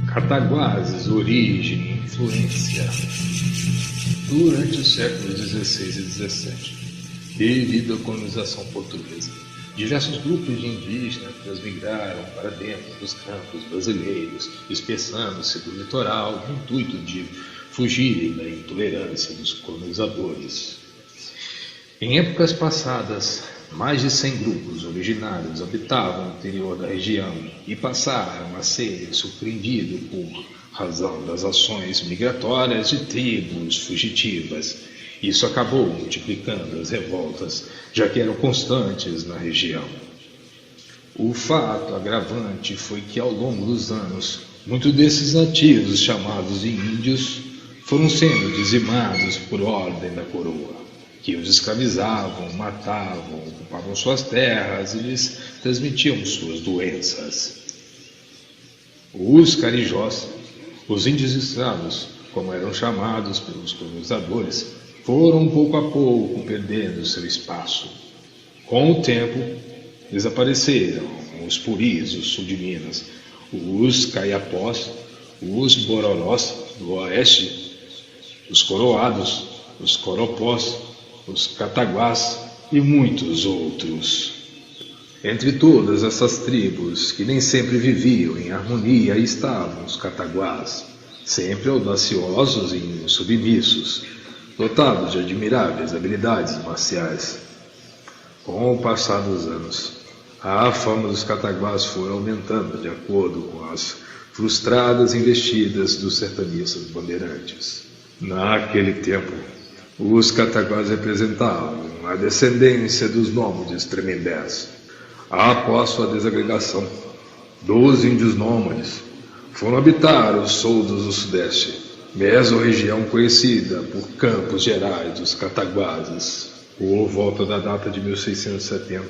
Cataguases, origem e influência. Durante os séculos XVI e XVII, devido à colonização portuguesa, diversos grupos de indígenas transmigraram para dentro dos campos brasileiros, dispersando-se do litoral no intuito de fugirem da intolerância dos colonizadores. Em épocas passadas, mais de 100 grupos originários habitavam o interior da região e passaram a ser surpreendidos por razão das ações migratórias de tribos fugitivas. Isso acabou multiplicando as revoltas, já que eram constantes na região. O fato agravante foi que, ao longo dos anos, muitos desses nativos, chamados de índios, foram sendo dizimados por ordem da coroa, que os escravizavam, matavam, ocupavam suas terras e lhes transmitiam suas doenças. Os carijós, os índios escravos, como eram chamados pelos colonizadores, foram pouco a pouco perdendo seu espaço. Com o tempo, desapareceram os puris, o sul de Minas, os caiapós, os bororós do oeste, os coroados, os coropós, os cataguás e muitos outros. Entre todas essas tribos, que nem sempre viviam em harmonia, estavam os cataguás, sempre audaciosos e insubmissos, dotados de admiráveis habilidades marciais. Com o passar dos anos, a fama dos cataguás foi aumentando de acordo com as frustradas investidas dos sertanistas bandeirantes. Naquele tempo, os cataguás representavam a descendência dos nômades tremembés. Após sua desagregação, 12 índios nômades foram habitar os soldos do Sudeste, mesorregião conhecida por Campos Gerais dos Cataguases. Por volta da data de 1670,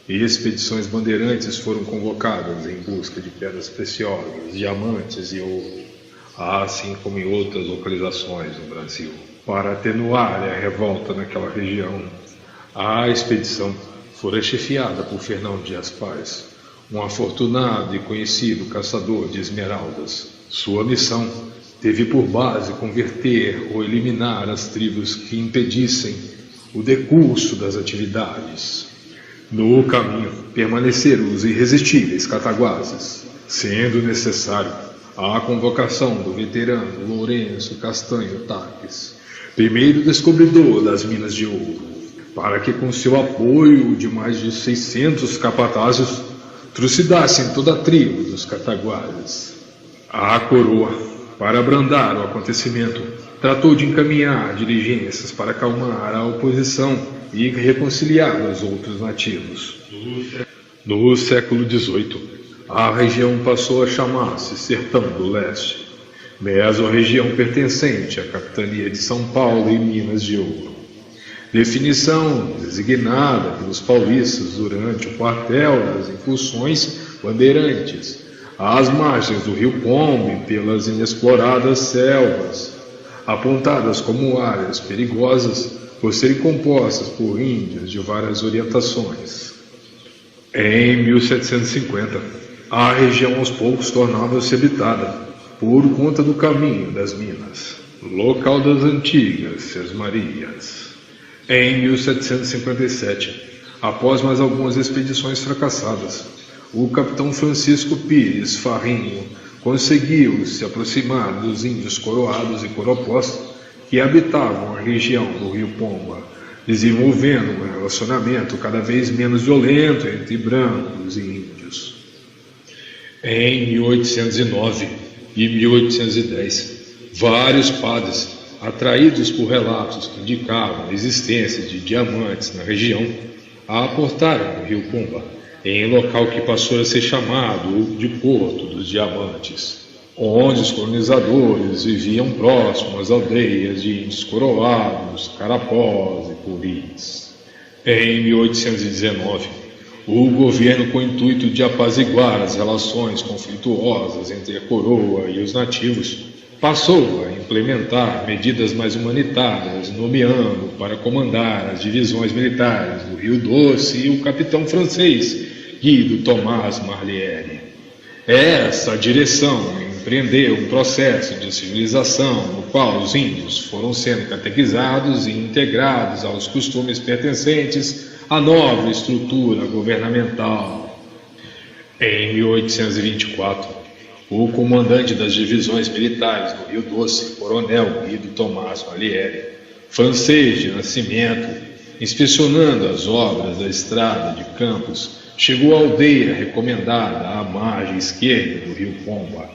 expedições bandeirantes foram convocadas em busca de pedras preciosas, diamantes e ouro, assim como em outras localizações no Brasil. Para atenuar a revolta naquela região, a expedição fora chefiada por Fernão Dias Paz, um afortunado e conhecido caçador de esmeraldas. Sua missão teve por base converter ou eliminar as tribos que impedissem o decurso das atividades. No caminho permaneceram os irresistíveis cataguases, sendo necessário a convocação do veterano Lourenço Castanho Tapes, primeiro descobridor das minas de ouro, para que com seu apoio de mais de 600 capatazes trucidassem toda a tribo dos cataguases. A coroa, para abrandar o acontecimento, tratou de encaminhar diligências para acalmar a oposição e reconciliar os outros nativos. No século XVIII, a região passou a chamar-se Sertão do Leste, mesorregião pertencente à capitania de São Paulo e Minas de Ouro. Definição designada pelos paulistas durante o quartel das incursões bandeirantes, às margens do rio Pombo e pelas inexploradas selvas, apontadas como áreas perigosas por serem compostas por índios de várias orientações. Em 1750, a região aos poucos tornava-se habitada por conta do caminho das minas, local das antigas Sesmarias. Em 1757, após mais algumas expedições fracassadas, o capitão Francisco Pires Farrinho conseguiu se aproximar dos índios coroados e coropós que habitavam a região do rio Pomba, desenvolvendo um relacionamento cada vez menos violento entre brancos e índios. Em 1809 e 1810, vários padres, atraídos por relatos que indicavam a existência de diamantes na região, a aportaram no rio Pomba, em local que passou a ser chamado de Porto dos Diamantes, onde os colonizadores viviam próximo às aldeias de índios coroados, carapós e puris. Em 1819, o governo, com o intuito de apaziguar as relações conflituosas entre a coroa e os nativos, passou a implementar medidas mais humanitárias, nomeando para comandar as divisões militares do Rio Doce o capitão francês Guido Tomás Marliere. Essa direção, em empreender um processo de civilização no qual os índios foram sendo catequizados e integrados aos costumes pertencentes à nova estrutura governamental. Em 1824, o comandante das divisões militares do Rio Doce, Coronel Guido Tomás Valieri, francês de nascimento, inspecionando as obras da estrada de Campos, chegou à aldeia recomendada à margem esquerda do rio Pomba.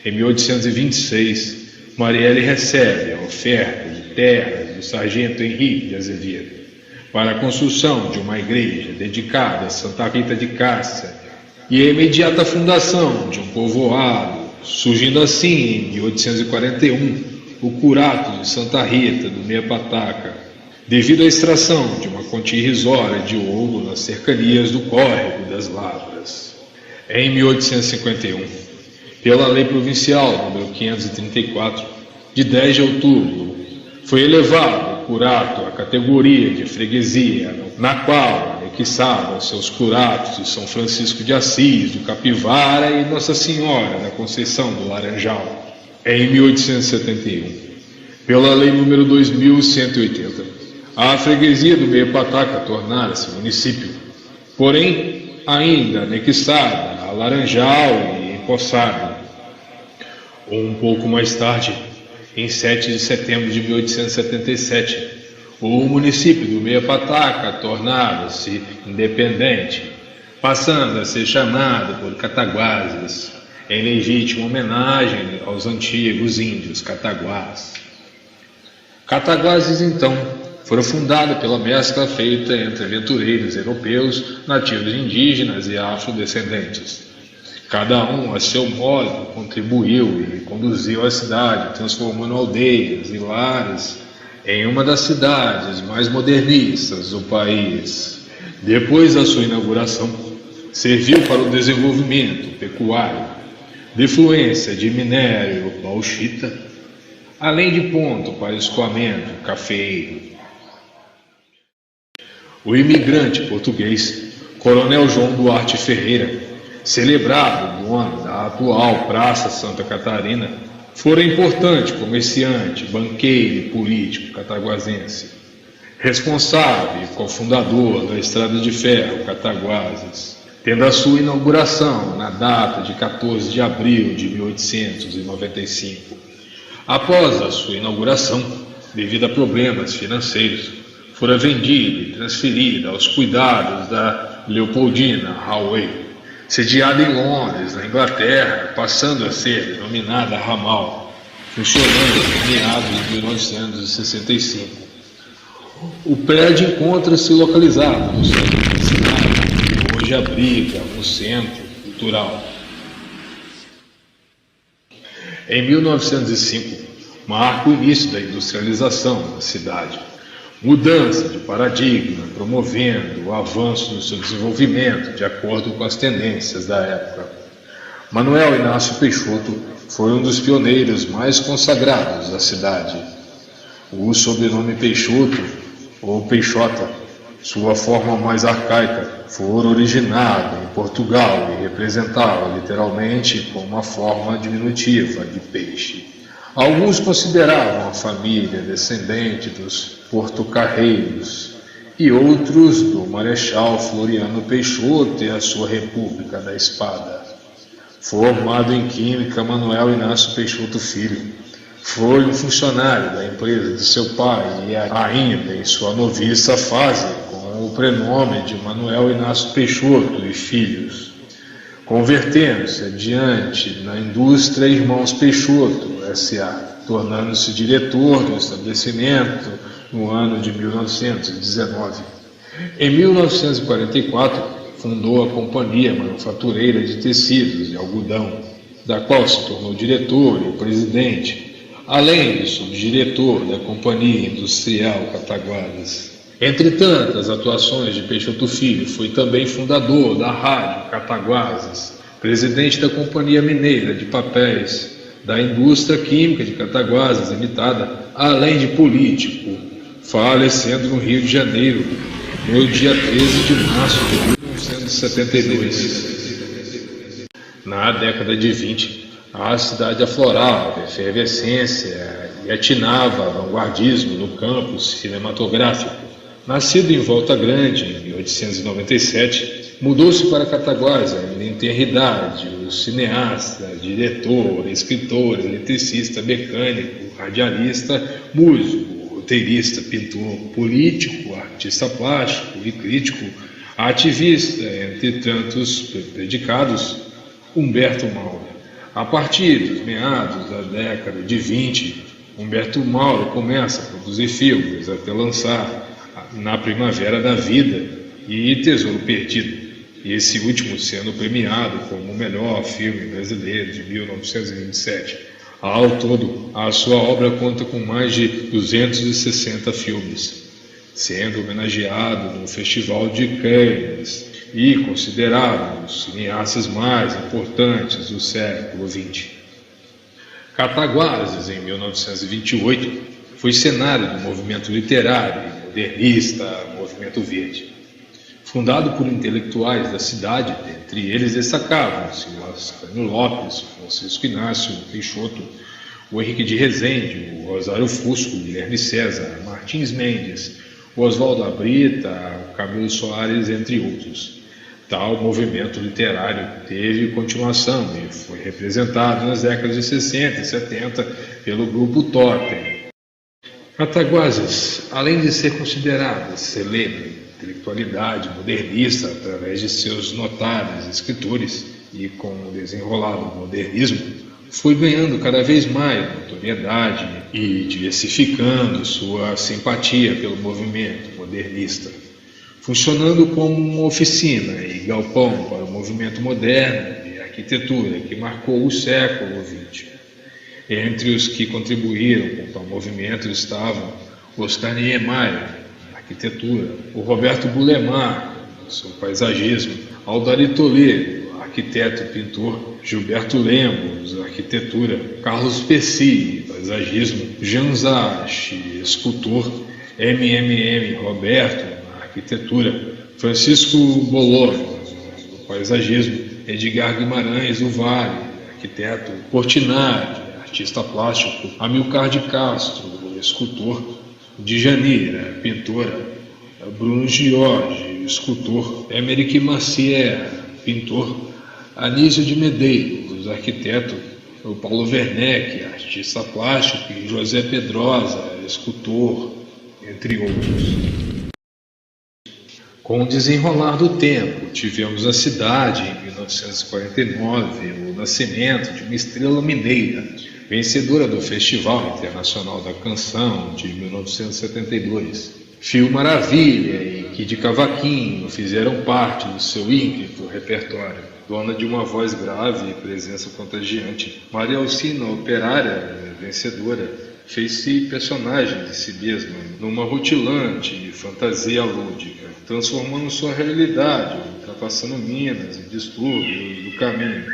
Em 1826, Marielle recebe a oferta de terras do sargento Henrique de Azevedo para a construção de uma igreja dedicada a Santa Rita de Cássia e a imediata fundação de um povoado, surgindo assim, em 1841, o Curato de Santa Rita do Meia Pataca, devido à extração de uma quantia irrisória de ouro nas cercanias do Córrego das Lavras. Em 1851, pela Lei Provincial nº 534, de 10 de outubro, foi elevado o curato à categoria de freguesia, na qual anexavam seus curatos de São Francisco de Assis, do Capivara e Nossa Senhora da Conceição do Laranjal. Em 1871, pela Lei nº 2180, a freguesia do Meia Pataca tornara-se município, porém ainda anexada a Laranjal e empossada. Um pouco mais tarde, em 7 de setembro de 1877, o município do Meia Pataca tornara-se independente, passando a ser chamado por Cataguases, em legítima homenagem aos antigos índios cataguás. Cataguases, então, foram fundados pela mescla feita entre aventureiros europeus, nativos indígenas e afrodescendentes. Cada um, a seu modo, contribuiu e conduziu a cidade, transformando aldeias e lares em uma das cidades mais modernistas do país. Depois da sua inauguração, serviu para o desenvolvimento pecuário, de fluência de minério bauxita, além de ponto para escoamento cafeeiro. O imigrante português, Coronel João Duarte Ferreira, celebrado dono da atual Praça Santa Catarina, fora importante comerciante, banqueiro e político cataguasense, responsável e cofundador da Estrada de Ferro Cataguases, tendo a sua inauguração na data de 14 de abril de 1895. Após a sua inauguração, devido a problemas financeiros, fora vendida e transferida aos cuidados da Leopoldina Railway, sediada em Londres, na Inglaterra, passando a ser denominada Ramal, funcionando em meados de 1965. O prédio encontra-se localizado no centro da cidade, que hoje abriga um centro cultural. Em 1905, marca o início da industrialização da cidade, mudança de paradigma, promovendo o avanço do seu desenvolvimento de acordo com as tendências da época. Manuel Inácio Peixoto foi um dos pioneiros mais consagrados da cidade. O sobrenome Peixoto, ou Peixota, sua forma mais arcaica, foi originado em Portugal e representava literalmente como uma forma diminutiva de peixe. Alguns consideravam a família descendente dos porto-carreiros e outros do Marechal Floriano Peixoto e a sua República da Espada. Formado em Química, Manuel Inácio Peixoto Filho foi um funcionário da empresa de seu pai e ainda em sua noviça fase com o prenome de Manuel Inácio Peixoto e Filhos, convertendo-se adiante na indústria Irmãos Peixoto S.A., tornando-se diretor do estabelecimento no ano de 1919. Em 1944, fundou a Companhia Manufatureira de Tecidos e Algodão, da qual se tornou diretor e presidente, além de subdiretor da Companhia Industrial Cataguases. Entre tantas atuações de Peixoto Filho, foi também fundador da Rádio Cataguases, presidente da Companhia Mineira de Papéis, da Indústria Química de Cataguases Limitada, além de político, falecendo no Rio de Janeiro, no dia 13 de março de 1972. Na década de 20, A cidade aflorava efervescência e atinava vanguardismo no campo cinematográfico. Nascido em Volta Grande, em 1897, mudou-se para Cataguases, ainda em tenra idade. O cineasta, diretor, escritor, eletricista, mecânico, radialista, músico, roteirista, pintor, político, artista plástico e crítico, ativista, entre tantos predicados, Humberto Mauro. A partir dos meados da década de 20, Humberto Mauro começa a produzir filmes até lançar Na Primavera da Vida e Tesouro Perdido, e esse último sendo premiado como o melhor filme brasileiro de 1927. Ao todo, a sua obra conta com mais de 260 filmes, sendo homenageado no Festival de Cannes e considerado um dos cineastas mais importantes do século XX. Cataguases, em 1928, foi cenário do movimento literário e modernista Movimento Verde. Fundado por intelectuais da cidade, entre eles destacavam-se o Ascânio Lopes, o Francisco Inácio Peixoto, o Henrique de Rezende, o Rosário Fusco, o Guilherme César, Martins Mendes, o Oswaldo Abrita, o Camilo Soares, entre outros. Tal movimento literário teve continuação e foi representado nas décadas de 60 e 70 pelo grupo Totem. Cataguases, além de ser considerada celebre intelectualidade modernista através de seus notáveis escritores e com o desenrolado modernismo, foi ganhando cada vez mais notoriedade e diversificando sua simpatia pelo movimento modernista, funcionando como uma oficina e galpão para o movimento moderno de arquitetura que marcou o século XX. Entre os que contribuíram com tal movimento estavam Oscar Niemeyer, na arquitetura, o Roberto Bulemar, no seu paisagismo, Aldari Toledo, arquiteto e pintor, Gilberto Lemos, arquitetura, Carlos Pesci, paisagismo, Jean Zache, escultor, Roberto, arquitetura, Francisco Bolov, no paisagismo, Edgar Guimarães do Vale, arquiteto, Portinari, artista plástico, Amilcar de Castro, escultor, Djani, pintora, Bruno Giorgi, escultor, Emeric Macier, pintor, Anísio de Medeiros, arquiteto, o Paulo Werneck, artista plástico, e José Pedrosa, escultor, entre outros. Com o desenrolar do tempo, tivemos na cidade, em 1949, o nascimento de uma estrela mineira, vencedora do Festival Internacional da Canção de 1972. Fio Maravilha e Kid Cavaquinho fizeram parte do seu ínclito repertório. Dona de uma voz grave e presença contagiante, Maria Alcina, operária vencedora, fez-se personagem de si mesma numa rutilante fantasia lúdica, transformando sua realidade, ultrapassando minas e distúrbios do caminho.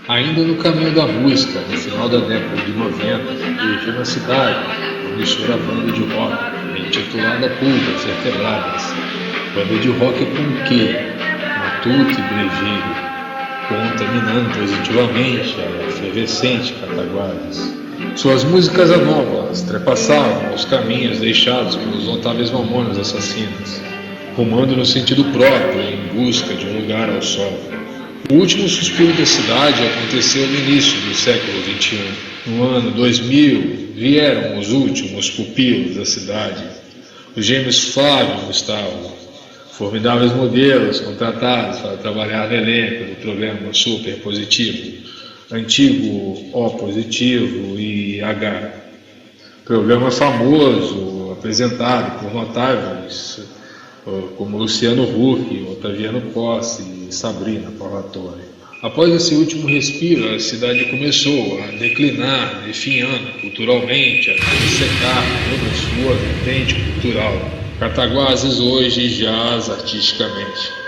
Ainda no caminho da música, no final da década de 90, surgiu na cidade uma emissora banda de rock, intitulada Pulgas Vertebradas, banda de rock com Q, matuto e brejeiro, contaminando positivamente a efervescente Cataguases. Suas músicas anóbalas trepassavam os caminhos deixados pelos notáveis mamônios assassinos, rumando no sentido próprio em busca de um lugar ao sol. O último suspiro da cidade aconteceu no início do século XXI. No ano 2000, vieram os últimos pupilos da cidade, os gêmeos Flávio e Gustavo, formidáveis modelos contratados para trabalhar no elenco do programa Super Positivo, antigo O positivo e H. Programa famoso, apresentado por notáveis como Luciano Huck, Otaviano Costa e Sabrina Palatori. Após esse último respiro, a cidade começou a declinar, definhando culturalmente, até secar toda a sua vertente cultural. Cataguases hoje jaz artisticamente.